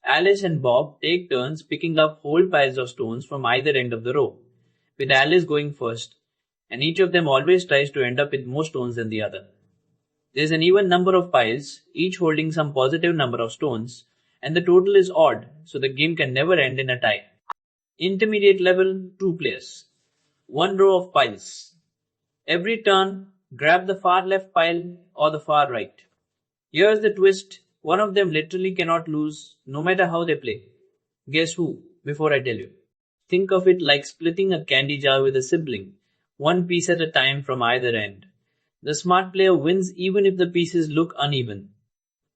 Alice and Bob take turns picking up whole piles of stones from either end of the row, with Alice going first, and each of them always tries to end up with more stones than the other. There is an even number of piles, each holding some positive number of stones, and the total is odd, so the game can never end in a tie. Intermediate level, 2 players. 1 row of piles. Every turn, grab the far left pile or the far right. Here's the twist, one of them literally cannot lose, no matter how they play. Guess who, before I tell you? Think of it like splitting a candy jar with a sibling, one piece at a time from either end. The smart player wins even if the pieces look uneven.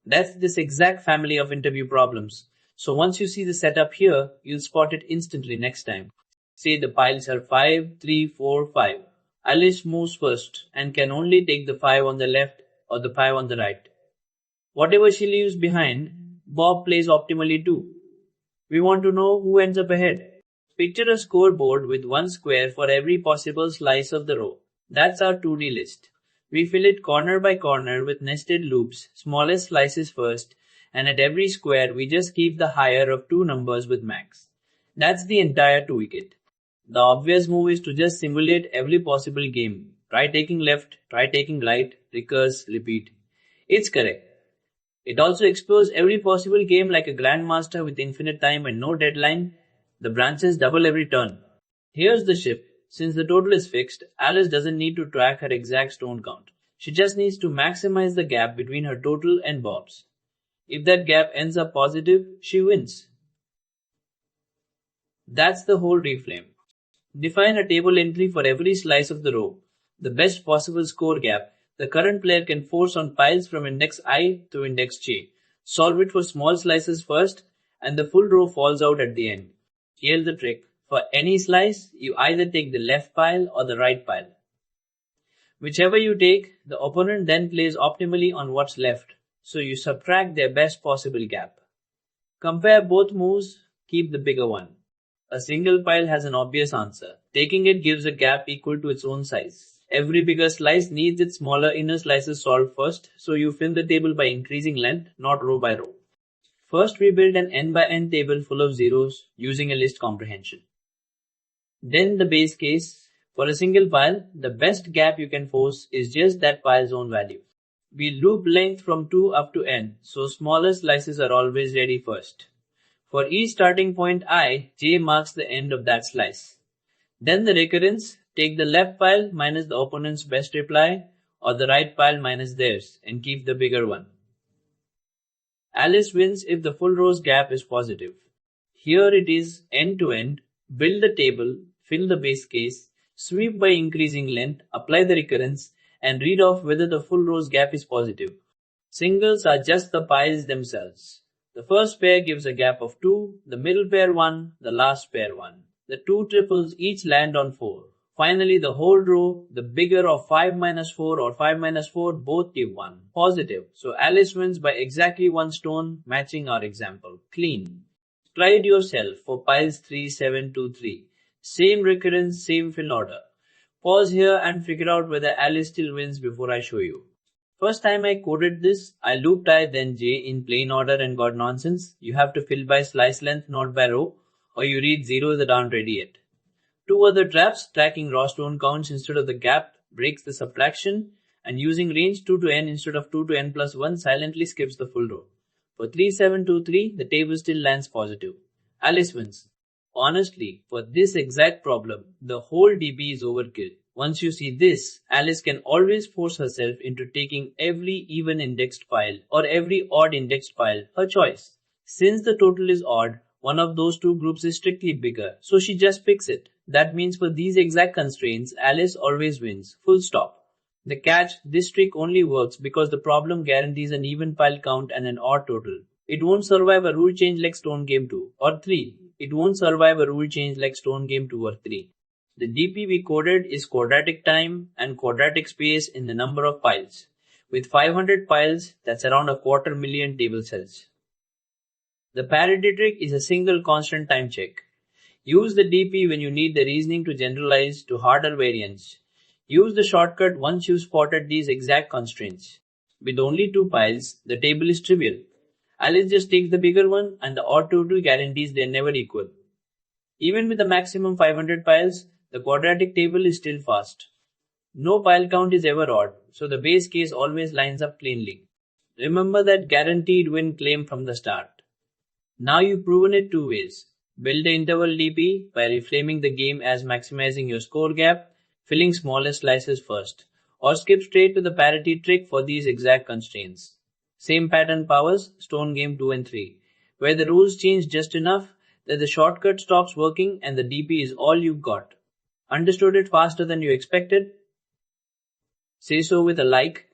That's this exact family of interview problems. So once you see the setup here, you'll spot it instantly next time. Say the piles are 5, 3, 4, 5. Alice moves first and can only take the 5 on the left or the 5 on the right. Whatever she leaves behind, Bob plays optimally too. We want to know who ends up ahead. Picture a scoreboard with one square for every possible slice of the row. That's our 2D list. We fill it corner by corner with nested loops, smallest slices first, and at every square we just keep the higher of 2 numbers with max. That's the entire toolkit. The obvious move is to just simulate every possible game. Try taking left, try taking right, recurse, repeat. It's correct. It also explores every possible game like a grandmaster with infinite time and no deadline. The branches double every turn. Here's the ship. Since the total is fixed, Alice doesn't need to track her exact stone count. She just needs to maximize the gap between her total and Bob's. If that gap ends up positive, she wins. That's the whole reframe. Define a table entry for every slice of the row. The best possible score gap the current player can force on piles from index I to index j. Solve it for small slices first, and the full row falls out at the end. Here's the trick. For any slice, you either take the left pile or the right pile. Whichever you take, the opponent then plays optimally on what's left, so you subtract their best possible gap. Compare both moves, keep the bigger one. A single pile has an obvious answer. Taking it gives a gap equal to its own size. Every bigger slice needs its smaller inner slices solved first, so you fill the table by increasing length, not row by row. First we build an n by n table full of zeros using a list comprehension. Then the base case. For a single pile, the best gap you can force is just that pile's own value. We loop length from 2 up to n, so smaller slices are always ready first. For each starting point I, j marks the end of that slice. Then the recurrence, take the left pile minus the opponent's best reply, or the right pile minus theirs, and keep the bigger one. Alice wins if the full row's gap is positive. Here it is end to end, build the table, fill the base case, sweep by increasing length, apply the recurrence, and read off whether the full row's gap is positive. Singles are just the piles themselves. The first pair gives a gap of 2, the middle pair 1, the last pair 1. The 2 triples each land on 4. Finally, the whole row, the bigger of 5 minus 4 or 5 minus 4 both give 1. Positive. So Alice wins by exactly 1 stone, matching our example. Clean. Try it yourself for piles 3, 7, 2, 3. Same recurrence, same fill order. Pause here and figure out whether Alice still wins before I show you. First time I coded this, I looped I then j in plain order and got nonsense. You have to fill by slice length, not by row, or you read zeros that aren't ready yet. 2 other traps, tracking raw stone counts instead of the gap, breaks the subtraction, and using range 2 to n instead of 2 to n plus 1 silently skips the full row. For 3, 7, 2, 3, the table still lands positive. Alice wins. Honestly, for this exact problem, the whole DB is overkill. Once you see this, Alice can always force herself into taking every even indexed pile or every odd indexed pile, her choice. Since the total is odd, one of those two groups is strictly bigger, so she just picks it. That means for these exact constraints, Alice always wins, full stop. The catch, this trick only works because the problem guarantees an even pile count and an odd total. It won't survive a rule change like Stone Game 2 or 3. It won't survive a rule change like Stone Game 2 or 3. The DP we coded is quadratic time and quadratic space in the number of piles. With 500 piles, that's around 250,000 table cells. The parity trick is a single constant time check. Use the DP when you need the reasoning to generalize to harder variants. Use the shortcut once you've spotted these exact constraints. With only 2 piles, the table is trivial. Alice just takes the bigger one and the odd two guarantees they're never equal. Even with the maximum 500 piles, the quadratic table is still fast. No pile count is ever odd, so the base case always lines up cleanly. Remember that guaranteed win claim from the start. Now you've proven it two ways. Build the interval DP by reframing the game as maximizing your score gap, filling smaller slices first, or skip straight to the parity trick for these exact constraints. Same pattern powers Stone Game 2 and 3, where the rules change just enough that the shortcut stops working and the DP is all you've got. Understood it faster than you expected? Say so with a like